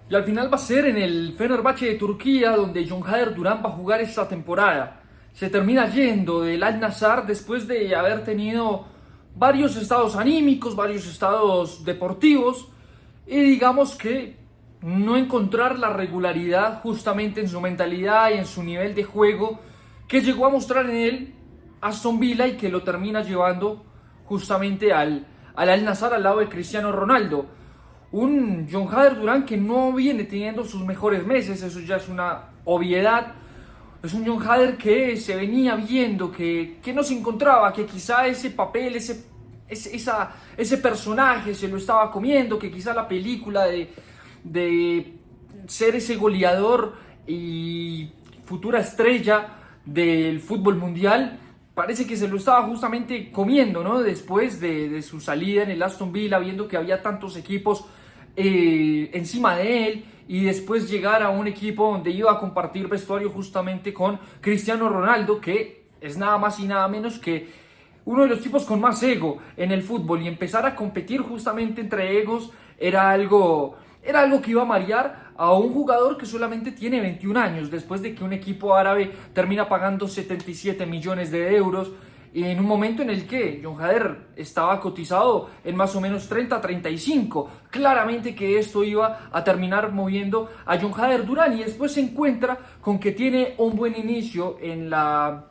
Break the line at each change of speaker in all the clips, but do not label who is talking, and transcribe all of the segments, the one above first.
Y al final va a ser en el Fenerbahçe de Turquía donde John Hader Durán va a jugar esta temporada. Se termina yendo del Al-Nassr después de haber tenido varios estados anímicos, varios estados deportivos y digamos que no encontrar la regularidad justamente en su mentalidad y en su nivel de juego que llegó a mostrar en él Aston Villa y que lo termina llevando justamente al Al-Nassr al lado de Cristiano Ronaldo. Un John Hader Durán que no viene teniendo sus mejores meses, eso ya es una obviedad. Es un John Hader que se venía viendo, que no se encontraba, que quizá ese papel, ese personaje se lo estaba comiendo, que quizá la película de ser ese goleador y futura estrella del fútbol mundial parece que se lo estaba justamente comiendo, ¿no? Después de su salida en el Aston Villa, viendo que había tantos equipos encima de él y después llegar a un equipo donde iba a compartir vestuario justamente con Cristiano Ronaldo, que es nada más y nada menos que uno de los tipos con más ego en el fútbol, y empezar a competir justamente entre egos era algo que iba a marear a un jugador que solamente tiene 21 años, después de que un equipo árabe termina pagando 77 millones de euros, y en un momento en el que John Hader estaba cotizado en más o menos 30-35. Claramente que esto iba a terminar moviendo a John Hader Durán, y después se encuentra con que tiene un buen inicio en la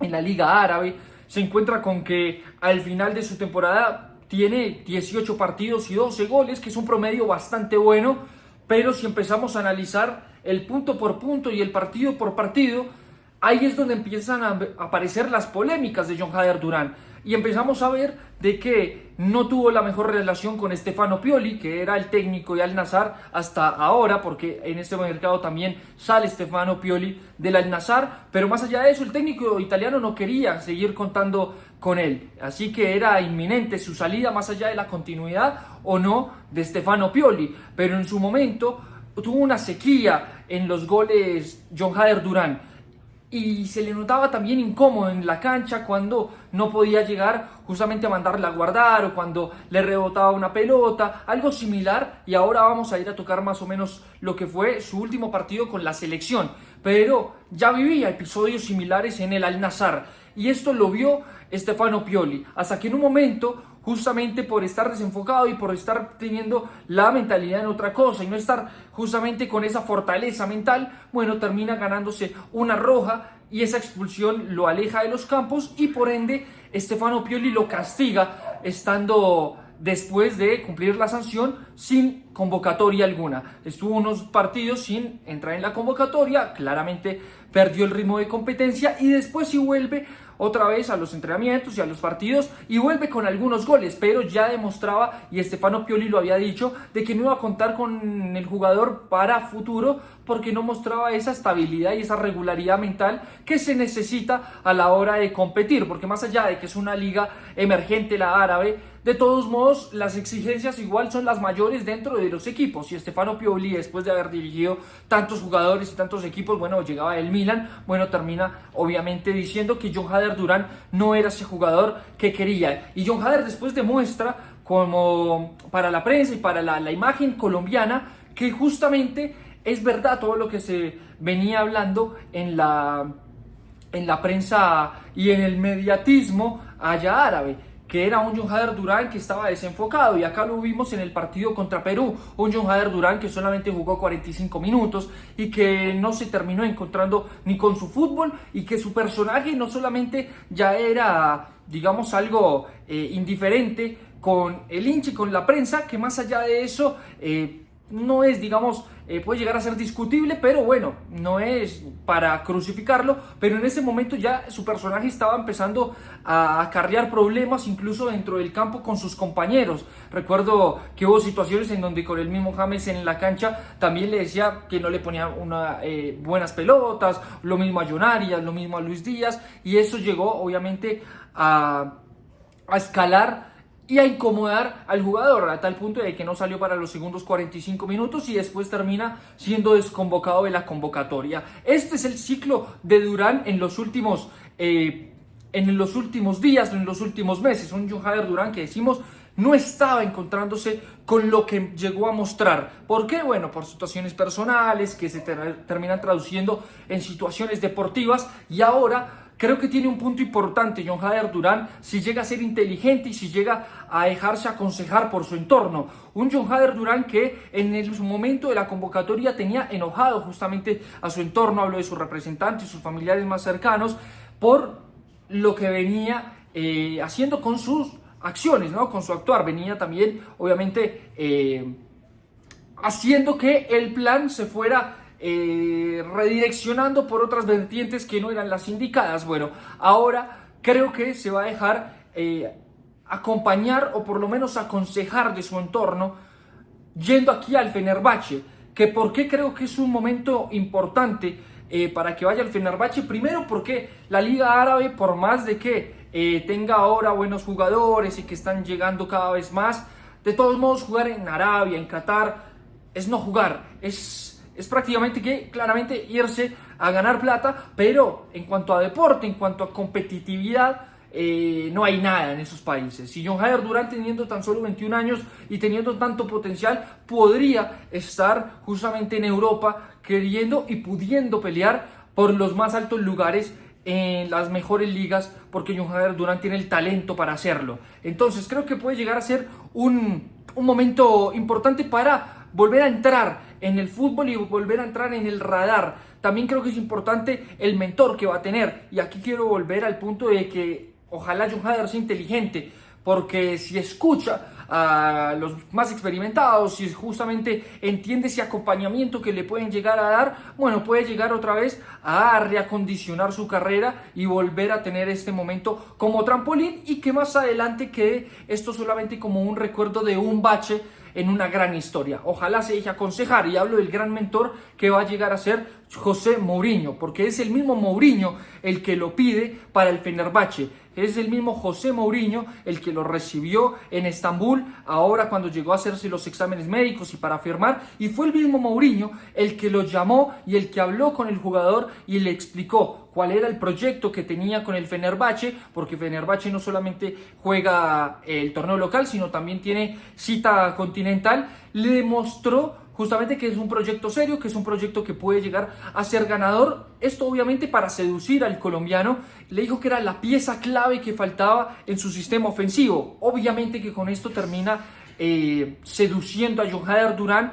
Liga Árabe. Se encuentra con que al final de su temporada tiene 18 partidos y 12 goles, que es un promedio bastante bueno, pero si empezamos a analizar el punto por punto y el partido por partido, ahí es donde empiezan a aparecer las polémicas de John Hader Durán. Y empezamos a ver de que no tuvo la mejor relación con Stefano Pioli, que era el técnico de Al-Nassr hasta ahora, porque en este mercado también sale Stefano Pioli del Al-Nassr, pero más allá de eso, el técnico italiano no quería seguir contando con él. Así que era inminente su salida, más allá de la continuidad o no de Stefano Pioli. Pero en su momento tuvo una sequía en los goles John Hader Durán, y se le notaba también incómodo en la cancha cuando no podía llegar justamente a mandarla a guardar o cuando le rebotaba una pelota, algo similar. Y ahora vamos a ir a tocar más o menos lo que fue su último partido con la selección, pero ya vivía episodios similares en el Al-Nassr, y esto lo vio Stefano Pioli, hasta que en un momento, justamente por estar desenfocado y por estar teniendo la mentalidad en otra cosa y no estar justamente con esa fortaleza mental, bueno, termina ganándose una roja, y esa expulsión lo aleja de los campos, y por ende Stefano Pioli lo castiga estando después de cumplir la sanción sin convocatoria alguna. Estuvo unos partidos sin entrar en la convocatoria, claramente perdió el ritmo de competencia, y después sí vuelve otra vez a los entrenamientos y a los partidos y vuelve con algunos goles, pero ya demostraba, y Stefano Pioli lo había dicho, de que no iba a contar con el jugador para futuro porque no mostraba esa estabilidad y esa regularidad mental que se necesita a la hora de competir, porque más allá de que es una liga emergente la árabe, de todos modos las exigencias igual son las mayores dentro de los equipos. Y Stefano Pioli, después de haber dirigido tantos jugadores y tantos equipos, bueno, llegaba del Milan, bueno, termina obviamente diciendo que John Hader Durán no era ese jugador que quería, y John Hader después demuestra como para la prensa y para la imagen colombiana que justamente es verdad todo lo que se venía hablando en la prensa y en el mediatismo allá árabe, que era un John Hader Durán que estaba desenfocado, y acá lo vimos en el partido contra Perú, un John Hader Durán que solamente jugó 45 minutos y que no se terminó encontrando ni con su fútbol, y que su personaje no solamente ya era, digamos, algo indiferente con el hincha y con la prensa, que más allá de eso no es, digamos, puede llegar a ser discutible, pero bueno, no es para crucificarlo, pero en ese momento ya su personaje estaba empezando a acarrear problemas incluso dentro del campo con sus compañeros. Recuerdo que hubo situaciones en donde con el mismo James en la cancha también le decía que no le ponía buenas pelotas, lo mismo a John Arias, lo mismo a Luis Díaz, y eso llegó obviamente a escalar y a incomodar al jugador a tal punto de que no salió para los segundos 45 minutos y después termina siendo desconvocado de la convocatoria. Este es el ciclo de Durán en los últimos días, en los últimos meses. Un John Hader Durán que decimos no estaba encontrándose con lo que llegó a mostrar. ¿Por qué? Bueno, por situaciones personales que se terminan traduciendo en situaciones deportivas, y ahora creo que tiene un punto importante Jon Hader Durán si llega a ser inteligente y si llega a dejarse aconsejar por su entorno. Un Jon Hader Durán que en el momento de la convocatoria tenía enojado justamente a su entorno, hablo de sus representantes, sus familiares más cercanos, por lo que venía haciendo con sus acciones, ¿no? Con su actuar. Venía también, obviamente, haciendo que el plan se fuera redireccionando por otras vertientes que no eran las indicadas. Bueno, ahora creo que se va a dejar acompañar o por lo menos aconsejar de su entorno, yendo aquí al Fenerbahce. Que por qué creo que es un momento importante para que vaya al Fenerbahce. Primero porque la Liga Árabe, por más de que tenga ahora buenos jugadores y que están llegando cada vez más, de todos modos jugar en Arabia, en Qatar, es no jugar, es prácticamente que claramente irse a ganar plata, pero en cuanto a deporte, en cuanto a competitividad, no hay nada en esos países. Y Jon Hader Durán, teniendo tan solo 21 años y teniendo tanto potencial, podría estar justamente en Europa queriendo y pudiendo pelear por los más altos lugares en las mejores ligas, porque Jon Hader Durán tiene el talento para hacerlo. Entonces creo que puede llegar a ser un momento importante para volver a entrar en el fútbol y volver a entrar en el radar. También creo que es importante el mentor que va a tener, y aquí quiero volver al punto de que ojalá Jon Hader sea inteligente, porque si escucha a los más experimentados, si justamente entiende ese acompañamiento que le pueden llegar a dar, bueno, puede llegar otra vez a reacondicionar su carrera y volver a tener este momento como trampolín, y que más adelante quede esto solamente como un recuerdo de un bache en una gran historia. Ojalá se deje aconsejar, y hablo del gran mentor que va a llegar a ser José Mourinho, porque es el mismo Mourinho el que lo pide para el Fenerbahce. Es el mismo José Mourinho el que lo recibió en Estambul, ahora cuando llegó a hacerse los exámenes médicos y para firmar, y fue el mismo Mourinho el que lo llamó y el que habló con el jugador y le explicó cuál era el proyecto que tenía con el Fenerbahce, porque Fenerbahce no solamente juega el torneo local, sino también tiene cita continental. Le demostró justamente que es un proyecto serio, que es un proyecto que puede llegar a ser ganador. Esto obviamente para seducir al colombiano. Le dijo que era la pieza clave que faltaba en su sistema ofensivo. Obviamente que con esto termina seduciendo a Jon Hader Durán,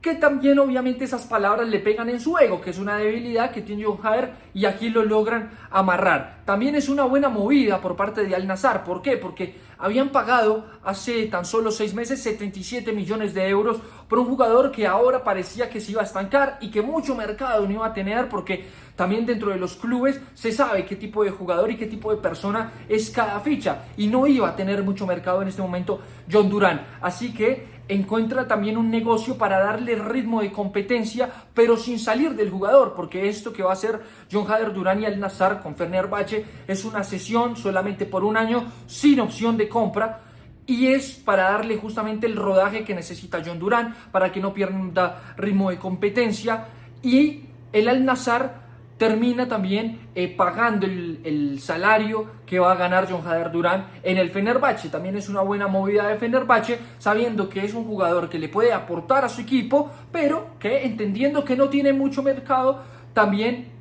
que también obviamente esas palabras le pegan en su ego, que es una debilidad que tiene Jon Hader, y aquí lo logran amarrar. También es una buena movida por parte de Al Nassr. ¿Por qué? Porque habían pagado hace tan solo 6 meses 77 millones de euros por un jugador que ahora parecía que se iba a estancar y que mucho mercado no iba a tener, porque también dentro de los clubes se sabe qué tipo de jugador y qué tipo de persona es cada ficha, y no iba a tener mucho mercado en este momento Jon Durán. Así que encuentra también un negocio para darle ritmo de competencia, pero sin salir del jugador, porque esto que va a hacer Jon Hader Durán y Al Nassr con Fenerbahce es una cesión solamente por un año, sin opción de compra, y es para darle justamente el rodaje que necesita Jon Durán, para que no pierda ritmo de competencia. Y el Al Nassr termina también pagando el salario que va a ganar Jon Hader Durán en el Fenerbahce. También es una buena movida de Fenerbahce, sabiendo que es un jugador que le puede aportar a su equipo, pero que entendiendo que no tiene mucho mercado, también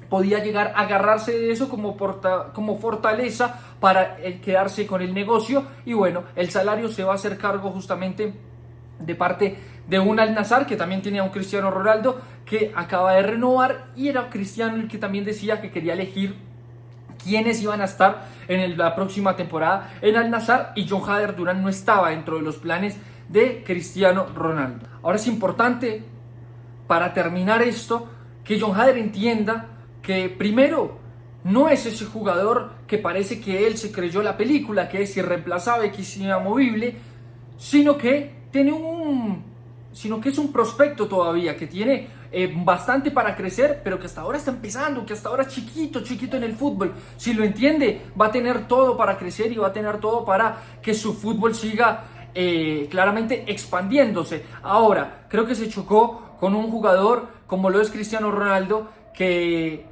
podía llegar a agarrarse de eso como fortaleza para quedarse con el negocio. Y bueno, el salario se va a hacer cargo justamente de parte de un Al Nassr, que también tenía un Cristiano Ronaldo que acaba de renovar, y era Cristiano el que también decía que quería elegir quiénes iban a estar en la próxima temporada en Al Nassr, y Jon Hader Durán no estaba dentro de los planes de Cristiano Ronaldo. Ahora es importante, para terminar esto, que Jon Hader entienda que primero no es ese jugador que parece que él se creyó la película, que es irreemplazable, que es inamovible, sino que es un prospecto todavía, que tiene bastante para crecer, pero que hasta ahora está empezando, que hasta ahora es chiquito en el fútbol. Si lo entiende, va a tener todo para crecer y va a tener todo para que su fútbol siga claramente expandiéndose. Ahora, creo que se chocó con un jugador como lo es Cristiano Ronaldo, que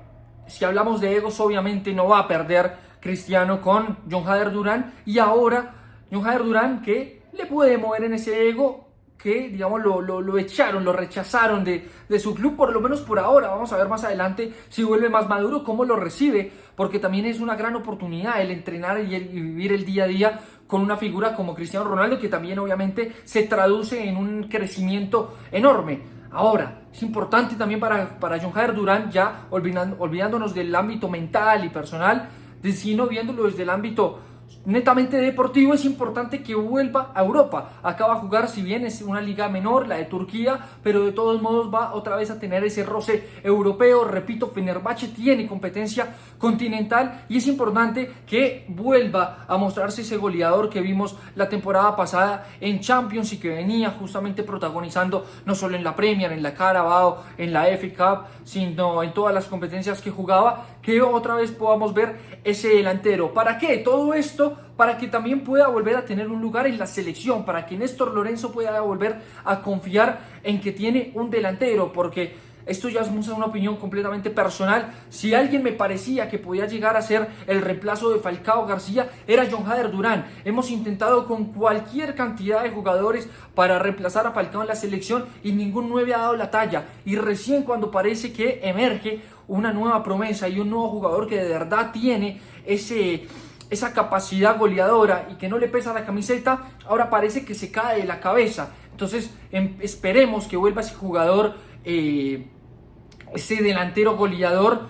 si hablamos de egos, obviamente no va a perder Cristiano con Jon Hader Durán, y ahora John Jader Durán, que le puede mover en ese ego, que digamos lo echaron, lo rechazaron de su club, por lo menos por ahora. Vamos a ver más adelante si vuelve más maduro, cómo lo recibe, porque también es una gran oportunidad el entrenar y vivir el día a día con una figura como Cristiano Ronaldo, que también obviamente se traduce en un crecimiento enorme. Ahora, es importante también para John Jader Durán, ya olvidándonos del ámbito mental y personal, sino viéndolo desde el ámbito netamente deportivo, es importante que vuelva a Europa. Acá va a jugar, si bien es una liga menor, la de Turquía, pero de todos modos va otra vez a tener ese roce europeo. Repito, Fenerbahce tiene competencia continental y es importante que vuelva a mostrarse ese goleador que vimos la temporada pasada en Champions y que venía justamente protagonizando no solo en la Premier, en la Carabao, en la FA Cup, sino en todas las competencias que jugaba, que otra vez podamos ver ese delantero. ¿Para qué? Todo esto para que también pueda volver a tener un lugar en la selección, para que Néstor Lorenzo pueda volver a confiar en que tiene un delantero, porque esto ya es una opinión completamente personal. Si alguien me parecía que podía llegar a ser el reemplazo de Falcao García, era John Jader Durán. Hemos intentado con cualquier cantidad de jugadores para reemplazar a Falcao en la selección y ningún 9 ha dado la talla. Y recién cuando parece que emerge una nueva promesa y un nuevo jugador que de verdad tiene esa capacidad goleadora y que no le pesa la camiseta, ahora parece que se cae de la cabeza. Entonces esperemos que vuelva ese jugador, ese delantero goleador,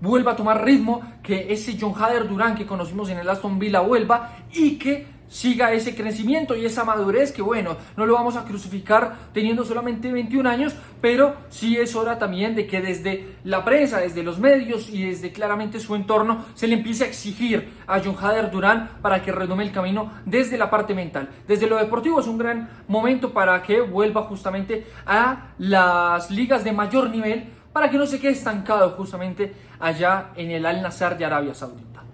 vuelva a tomar ritmo, que ese John Jader Durán que conocimos en el Aston Villa vuelva y que siga ese crecimiento y esa madurez, que bueno, no lo vamos a crucificar teniendo solamente 21 años, pero sí es hora también de que desde la prensa, desde los medios y desde claramente su entorno se le empiece a exigir a John Jader Durán para que retome el camino desde la parte mental. Desde lo deportivo es un gran momento para que vuelva justamente a las ligas de mayor nivel, para que no se quede estancado justamente allá en el Al Nassr de Arabia Saudita.